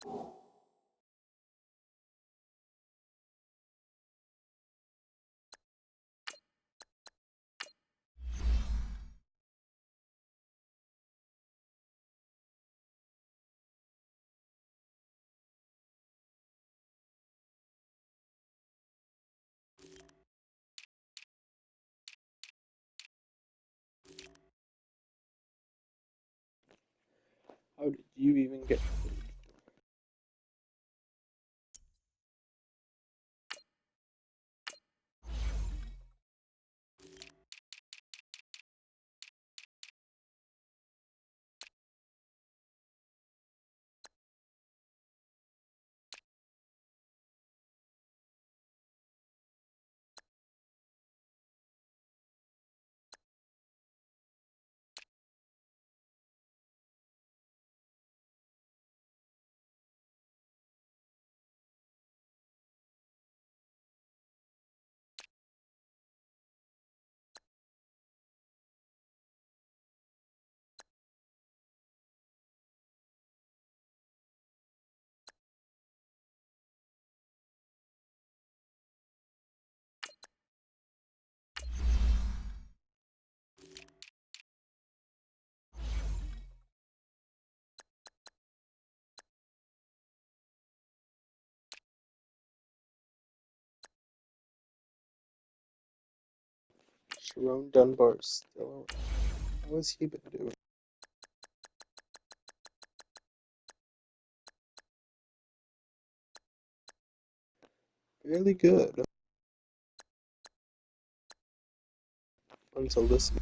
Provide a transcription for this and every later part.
How did you even get food? Sharon Dunbar's still around. How has he been doing? Fairly good. Until this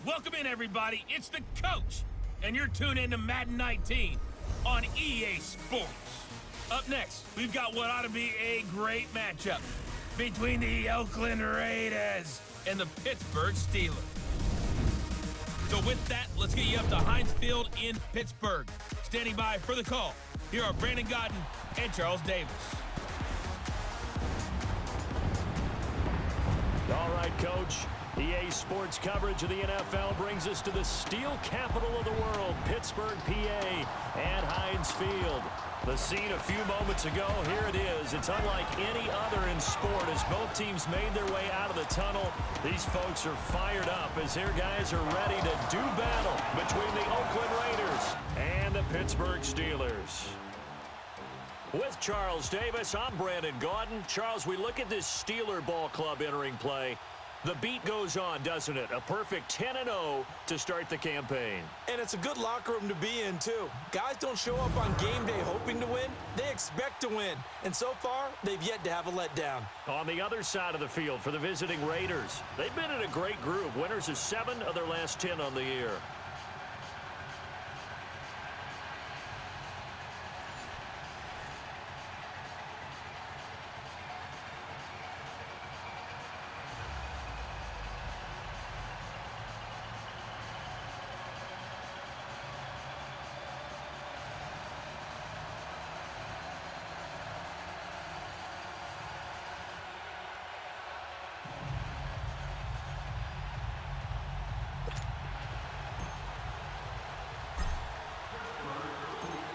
Welcome in, everybody. It's the coach, and you're tuned in to Madden 19 on EA Sports. Up next, we've got what ought to be a great matchup between the Oakland Raiders and the Pittsburgh Steelers. So with that, let's get you up to Heinz Field in Pittsburgh. Standing by for the call, here are Brandon Godden and Charles Davis. All right, Coach. EA Sports coverage of the NFL brings us to the steel capital of the world, Pittsburgh, PA, and Heinz Field. The scene a few moments ago, here it is. It's unlike any other in sport as both teams made their way out of the tunnel. These folks are fired up as their guys are ready to do battle between the Oakland Raiders and the Pittsburgh Steelers. With Charles Davis, I'm Brandon Godden. Charles, we look at this Steeler ball club entering play. The beat goes on, doesn't it? A perfect 10-0 to start the campaign. And it's a good locker room to be in, too. Guys don't show up on game day hoping to win. They expect to win. And so far, they've yet to have a letdown. On the other side of the field for the visiting Raiders, they've been in a great group. Winners of 7 of their last 10 on the year.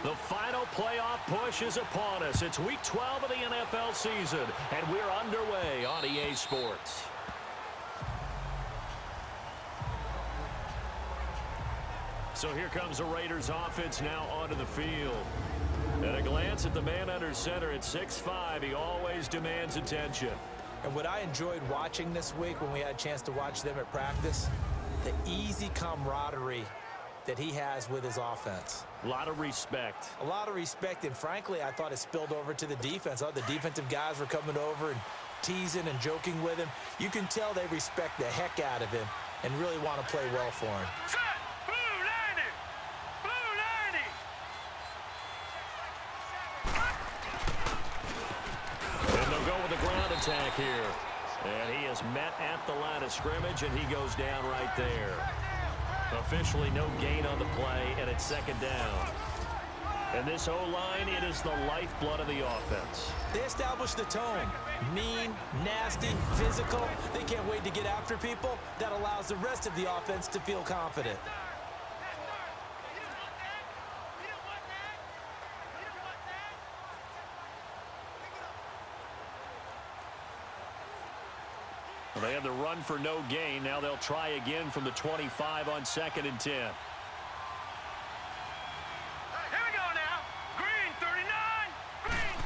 The final playoff push is upon us. It's week 12 of the NFL season, and we're underway on EA Sports. So here comes the Raiders offense now onto the field. At a glance at the man under center at 6'5", he always demands attention. And what I enjoyed watching this week when we had a chance to watch them at practice, the easy camaraderie that he has with his offense. A lot of respect. A lot of respect, and frankly, I thought it spilled over to the defense. Oh, the defensive guys were coming over and teasing and joking with him. You can tell they respect the heck out of him and really want to play well for him. And they'll go with the ground attack here. And he is met at the line of scrimmage, and he goes down right there. Officially no gain on the play, and it's second down. And this O-line, it is the lifeblood of the offense. They established the tone. Mean, nasty, physical. They can't wait to get after people. That allows the rest of the offense to feel confident. Well, they had the run for no gain. Now they'll try again from the 25 on 2nd and 10. Here we go now. Green, 39. Green.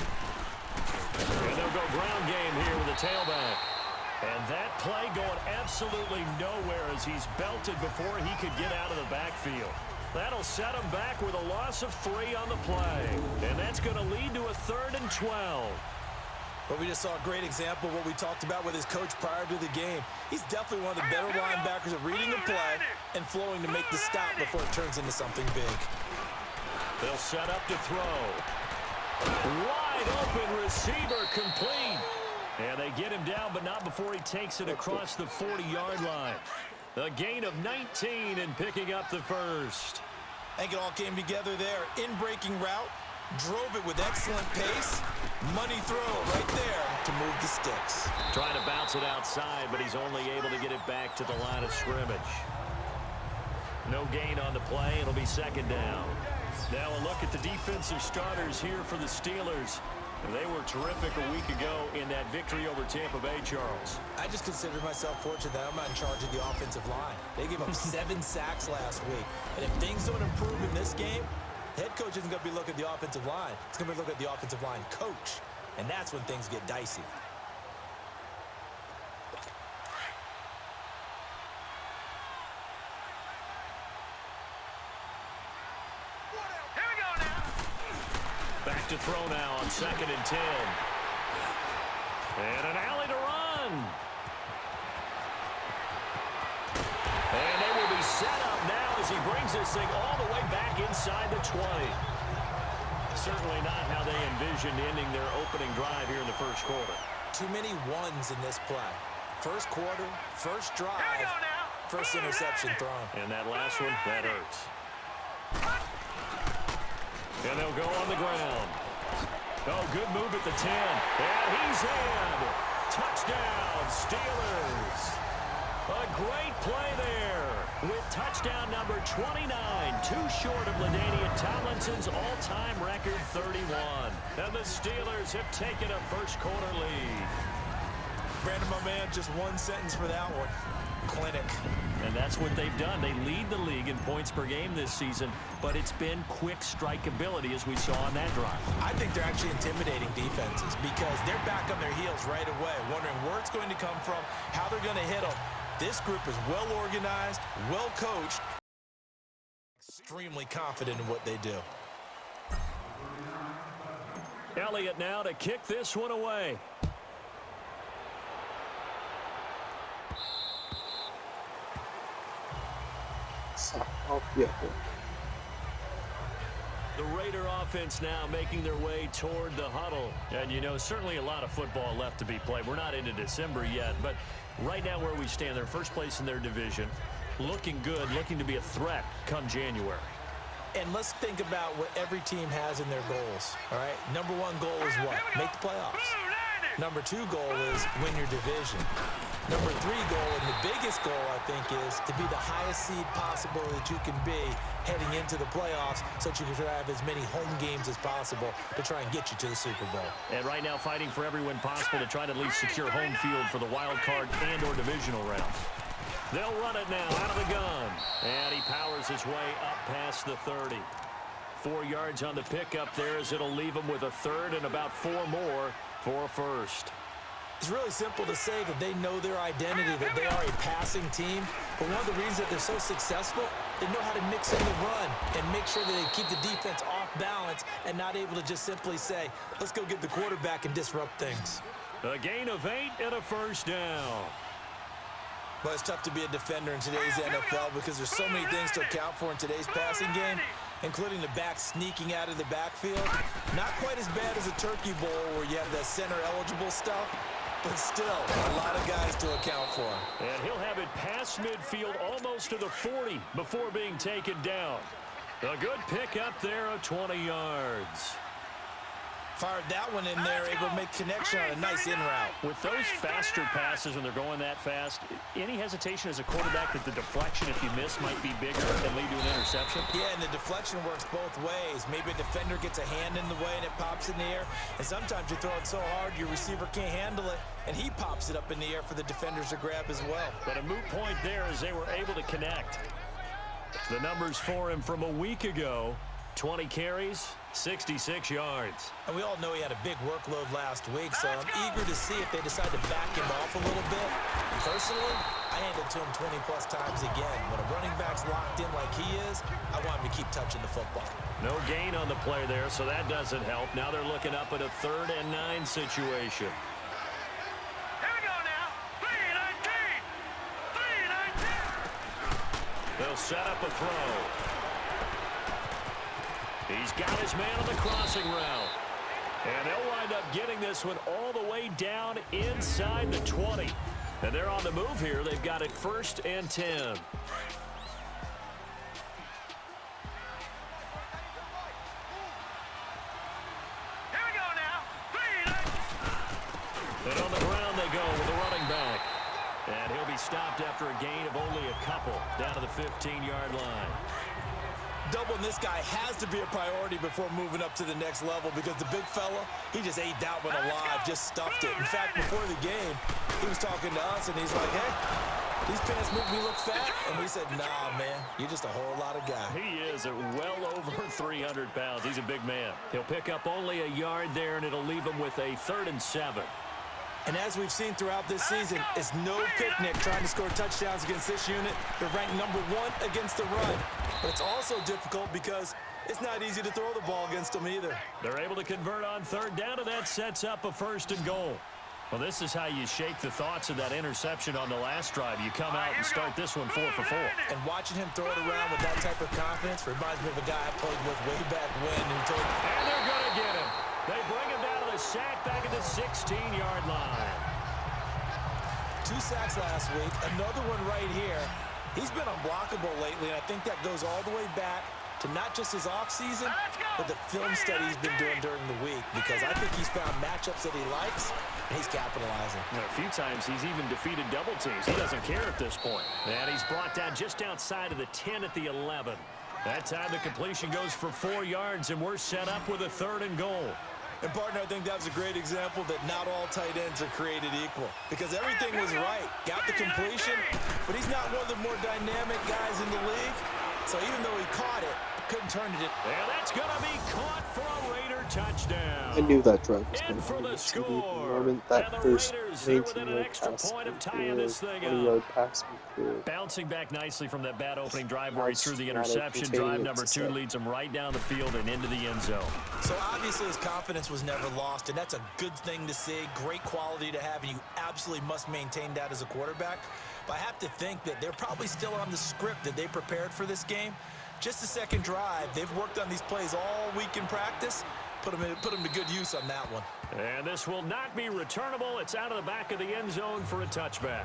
And they'll go ground game here with the tailback. And that play going absolutely nowhere as he's belted before he could get out of the backfield. That'll set him back with a loss of 3 on the play. And that's going to lead to a 3rd and 12. But we just saw a great example of what we talked about with his coach prior to the game. He's definitely one of the better linebackers at reading the play and flowing to make the stop before it turns into something big. They'll set up to throw. Wide open receiver complete. And they get him down, but not before he takes it across the 40-yard line. A gain of 19 and picking up the first. I think it all came together there. In-breaking route. Drove it with excellent pace. Money throw right there to move the sticks. Trying to bounce it outside, but he's only able to get it back to the line of scrimmage. No gain on the play. It'll be second down. Now a look at the defensive starters here for the Steelers. They were terrific a week ago in that victory over Tampa Bay, Charles. I just consider myself fortunate that I'm not in charge of the offensive line. They gave up 7 sacks last week. And if things don't improve in this game, head coach isn't going to be looking at the offensive line. It's going to be looking at the offensive line coach. And that's when things get dicey. Here we go now. Back to throw now on 2nd and 10. And an alley to run. And they will be set up now as he brings this thing all the way back inside the 20. Certainly not how they envisioned ending their opening drive here in the first quarter. Too many ones in this play. First quarter, first drive, first interception thrown. And that last one, that hurts. And they'll go on the ground. Oh, good move at the 10. And he's in. Touchdown, Steelers. A great play there with touchdown number 29, too short of LaDainian Tomlinson's all-time record 31. And the Steelers have taken a first quarter lead. Brandon, my man, just one sentence for that one. Clinic. And that's what they've done. They lead the league in points per game this season, but it's been quick strikeability as we saw on that drive. I think they're actually intimidating defenses because they're back on their heels right away, wondering where it's going to come from, how they're going to hit them. This group is well organized, well coached, extremely confident in what they do. Elliott now to kick this one away. The Raider offense now making their way toward the huddle. And, you know, certainly a lot of football left to be played. We're not into December yet, but right now where we stand, they're first place in their division, looking good, looking to be a threat come January. And let's think about what every team has in their goals, all right? Number one goal is what? Make the playoffs. Number two goal is win your division. Number three goal, and the biggest goal, I think, is to be the highest seed possible that you can be heading into the playoffs so that you can have as many home games as possible to try and get you to the Super Bowl. And right now fighting for every win possible to try to at least secure home field for the wild card and or divisional round. They'll run it now out of the gun. And he powers his way up past the 30. 4 yards on the pickup there as it'll leave him with a third and about 4 more for a first. It's really simple to say that they know their identity, that they are a passing team. But one of the reasons that they're so successful, they know how to mix in the run and make sure that they keep the defense off balance and not able to just simply say, let's go get the quarterback and disrupt things. A gain of 8 and a first down. But it's tough to be a defender in today's NFL because there's so many things to account for in today's passing game, including the back sneaking out of the backfield. Not quite as bad as a turkey bowl where you have that center-eligible stuff, but still a lot of guys to account for. And he'll have it past midfield almost to the 40 before being taken down. A good pickup there of 20 yards. Fired that one in there, able to make connection on a nice in route. With those faster passes when they're going that fast, any hesitation as a quarterback that the deflection, if you miss, might be bigger and lead to an interception? Yeah, and the deflection works both ways. Maybe a defender gets a hand in the way and it pops in the air. And sometimes you throw it so hard your receiver can't handle it, and he pops it up in the air for the defenders to grab as well. But a moot point there as they were able to connect. The numbers for him from a week ago, 20 carries, 66 yards. And we all know he had a big workload last week, so I'm eager to see if they decide to back him off a little bit. Personally, I hand it to him 20-plus times again. When a running back's locked in like he is, I want him to keep touching the football. No gain on the play there, so that doesn't help. Now they're looking up at a 3rd and 9 situation. Here we go now. 3-19. 3-19. They'll set up a throw. He's got his man on the crossing route. And they'll wind up getting this one all the way down inside the 20. And they're on the move here. They've got it 1st and 10. Here we go now. 3-19. And on the ground they go with the running back. And he'll be stopped after a gain of only a couple down to the 15-yard line. Doubling this guy has to be a priority before moving up to the next level because the big fella, he just ate that one alive, just stuffed it. In fact, before the game, he was talking to us, and he's like, hey, these pants make me look fat. And we said, nah, man, you're just a whole lot of guy. He is at well over 300 pounds. He's a big man. He'll pick up only a yard there, and it'll leave him with a 3rd and 7. And as we've seen throughout this season, it's no picnic trying to score touchdowns against this unit. They're ranked number 1 against the run. But it's also difficult because it's not easy to throw the ball against them either. They're able to convert on 3rd down, and that sets up a 1st and goal. Well, this is how you shake the thoughts of that interception on the last drive. You come out and start this one 4 for 4. And watching him throw it around with that type of confidence reminds me of a guy I played with way back when. And they're going to get him. They bring him down to the sack back at the 16-yard line. 2 sacks last week, another one right here. He's been unblockable lately, and I think that goes all the way back to not just his offseason, but the film study he's been doing during the week, because I think he's found matchups that he likes, and he's capitalizing. A few times he's even defeated double teams. He doesn't care at this point. And he's brought down just outside of the 10 at the 11. That time the completion goes for 4 yards, and we're set up with a 3rd and goal. And, partner, I think that was a great example that not all tight ends are created equal, because everything was right. Got the completion, but he's not one of the more dynamic guys in the league. So even though he caught it, couldn't turn it in. And that's going to be caught for a Raider touchdown. I knew that drive was going And to for be the a score. That first Raiders, they're within an 19-yard extra pass, point of tying this thing 20-yard up. pass. Bouncing back nicely from that bad opening drive where he threw the Now it's interception. continuing Drive to number 2 set. leads him right down the field and into the end zone. So obviously his confidence was never lost, and that's a good thing to see. Great quality to have, and you absolutely must maintain that as a quarterback. But I have to think that they're probably still on the script that they prepared for this game. Just the second drive, they've worked on these plays all week in practice. Put them to good use on that one. And this will not be returnable. It's out of the back of the end zone for a touchback.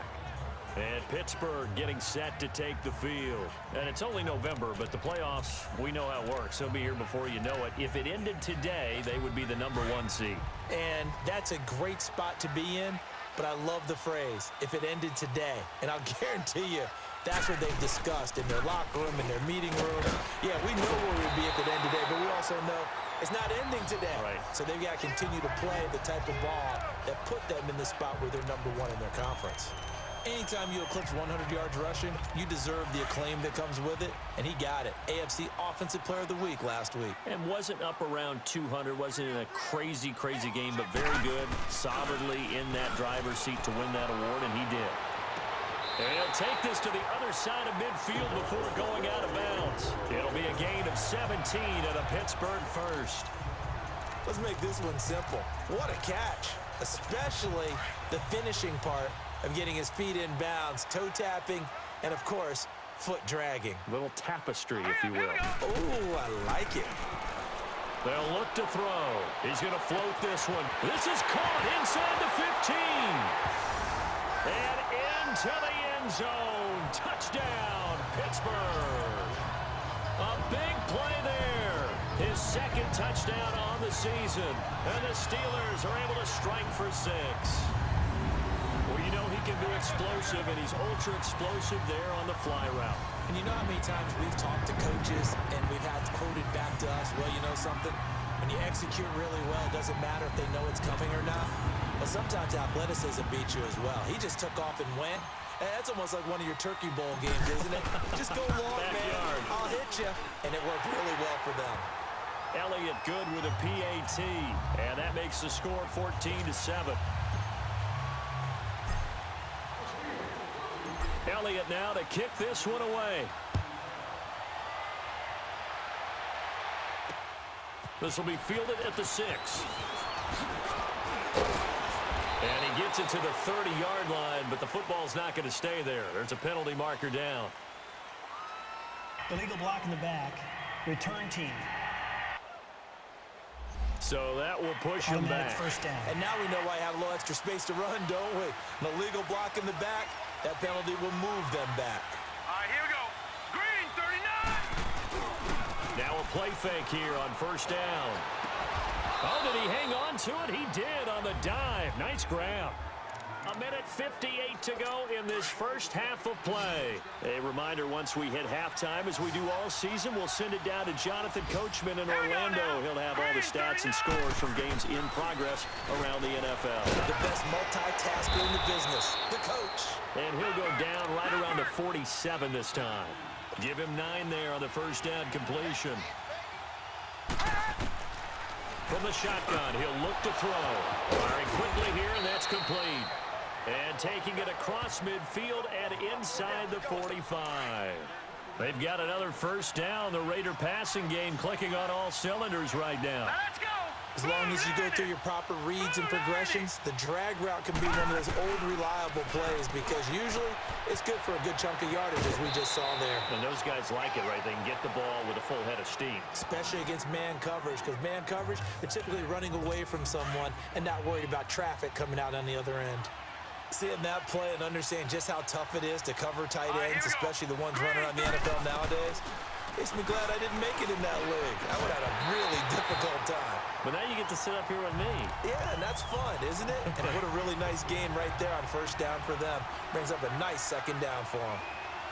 And Pittsburgh getting set to take the field. And it's only November, but the playoffs, we know how it works. They'll be here before you know it. If it ended today, they would be the number 1 seed. And that's a great spot to be in, but I love the phrase, if it ended today. And I'll guarantee you, that's what they've discussed in their locker room, in their meeting room. Yeah, we know where we'd be if it ended today, but we also know it's not ending today. Right. So they've got to continue to play the type of ball that put them in the spot where they're number 1 in their conference. Anytime you eclipse 100 yards rushing, you deserve the acclaim that comes with it, and he got it. AFC Offensive Player of the Week last week. And wasn't up around 200, wasn't in a crazy, crazy game, but very good, solidly in that driver's seat to win that award, and he did. And he'll take this to the other side of midfield before going out of bounds. It'll be a gain of 17 and a Pittsburgh first. Let's make this one simple. What a catch, especially the finishing part of getting his feet in bounds, toe tapping, and of course, foot dragging. Little tapestry, if you will. Oh, I like it. They'll look to throw. He's going to float this one. This is caught inside the 15. And into the end zone. Touchdown, Pittsburgh. A big play there. His 2nd touchdown on the season. And the Steelers are able to strike for 6. Well, you know he can be explosive, and he's ultra-explosive there on the fly route. And you know how many times we've talked to coaches and we've had quoted back to us, well, you know something? When you execute really well, it doesn't matter if they know it's coming or not. But sometimes athleticism beats you as well. He just took off and went. And that's almost like one of your Turkey Bowl games, isn't it? Just go long, man. I'll hit you. And it worked really well for them. Elliott good with a PAT. And that makes the score 14-7. Elliott now to kick this one away. This will be fielded at the 6. And he gets it to the 30-yard line, but the football's not going to stay there. There's a penalty marker down. Illegal block in the back. Return team. So that will push him back. First down. And now we know why you have a little extra space to run, don't we? An illegal block in the back. That penalty will move them back. All right, here we go. Green, 39. Now a play fake here on first down. Oh, did he hang on to it? He did on the dive. Nice grab. 1:58 to go in this first half of play. A reminder, once we hit halftime, as we do all season, we'll send it down to Jonathan Coachman in Orlando. He'll have all the stats and scores from games in progress around the NFL. The best multitasker in the business, the coach. And he'll go down right around the 47 this time. Give him 9 there on the first down completion. From the shotgun, he'll look to throw. Firing quickly here, and that's complete. And taking it across midfield and inside the 45. They've got another first down. The Raider passing game clicking on all cylinders right now. Let's go. As long as you go through your proper reads and progressions, the drag route can be one of those old reliable plays because usually it's good for a good chunk of yardage, as we just saw there. And those guys like it, right? They can get the ball with a full head of steam. Especially against man coverage, because man coverage, they're typically running away from someone and not worried about traffic coming out on the other end. Seeing that play and understand just how tough it is to cover tight ends, especially the ones running around the NFL nowadays, makes me glad I didn't make it in that league. I would have had a really difficult time. But now you get to sit up here with me. Yeah, and that's fun, isn't it? And what a really nice game right there on first down for them. Brings up a nice second down for them.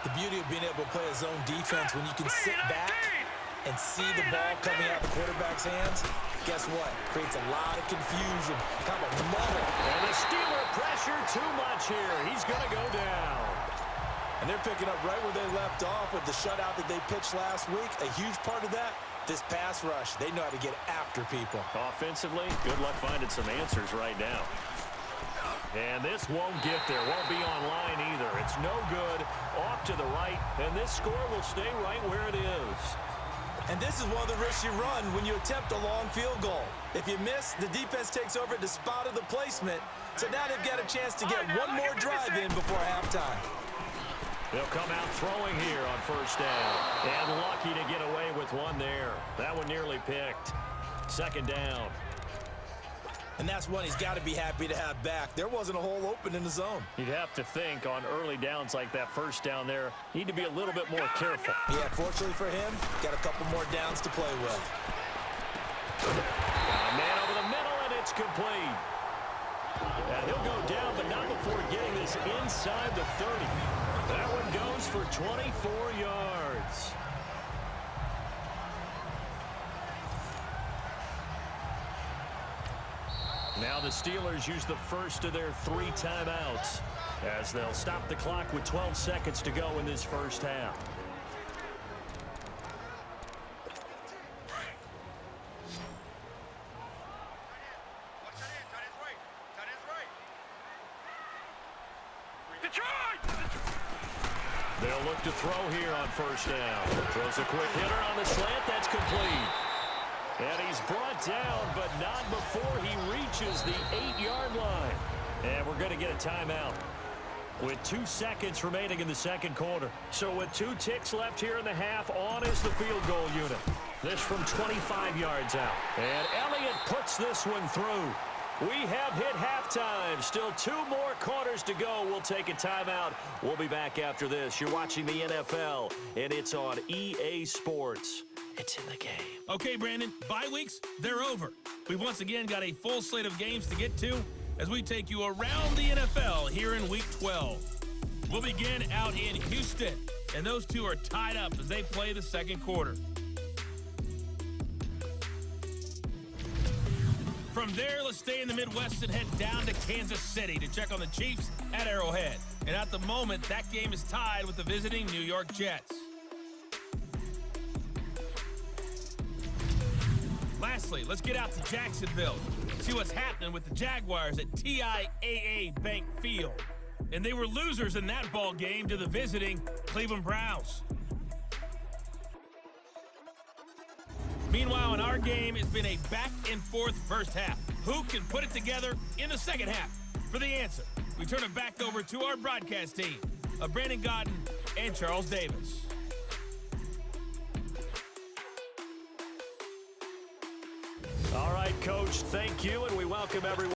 The beauty of being able to play a zone defense when you can sit back and see the ball coming out of the quarterback's hands, guess what? Creates a lot of confusion. Kind of a muddle. And the Steeler pressure too much here. He's going to go down. And they're picking up right where they left off with the shutout that they pitched last week. A huge part of that, this pass rush. They know how to get after people. Offensively, good luck finding some answers right now. And this won't get there. Won't be online either. It's no good. Off to the right. And this score will stay right where it is. And this is one of the risks you run when you attempt a long field goal. If you miss, the defense takes over at the spot of the placement. So now they've got a chance to get one more drive in before halftime. They'll come out throwing here on first down. And lucky to get away with one there. That one nearly picked. Second down. And that's one he's got to be happy to have back. There wasn't a hole open in the zone. You'd have to think on early downs like that first down there, need to be a little bit more careful. Yeah, fortunately for him, got a couple more downs to play with. Man over the middle, and it's complete. And he'll go down, but not before getting this inside the 30. That one goes for 24 yards. Now the Steelers use the first of their 3 timeouts as they'll stop the clock with 12 seconds to go in this first half. They'll look to throw here on first down. Throws a quick hitter on the slant. That's complete. And he's brought down, but not before he reaches the 8-yard line. And we're going to get a timeout with 2 seconds remaining in the second quarter. So with 2 ticks left here in the half, on is the field goal unit. This from 25 yards out. And Elliott puts this one through. We have hit halftime. Still 2 more quarters to go. We'll take a timeout. We'll be back after this. You're watching the NFL, and it's on EA Sports. It's in the game. Okay, Brandon, bye weeks, they're over. We've once again got a full slate of games to get to as we take you around the NFL here in Week 12. We'll begin out in Houston, and those two are tied up as they play the second quarter. From there, let's stay in the Midwest and head down to Kansas City to check on the Chiefs at Arrowhead. And at the moment, that game is tied with the visiting New York Jets. Lastly, let's get out to Jacksonville, see what's happening with the Jaguars at TIAA Bank Field. And they were losers in that ball game to the visiting Cleveland Browns. Meanwhile, in our game, it's been a back-and-forth first half. Who can put it together in the second half? For the answer, we turn it back over to our broadcast team of Brandon Godden and Charles Davis. All right, Coach, thank you, and we welcome everyone.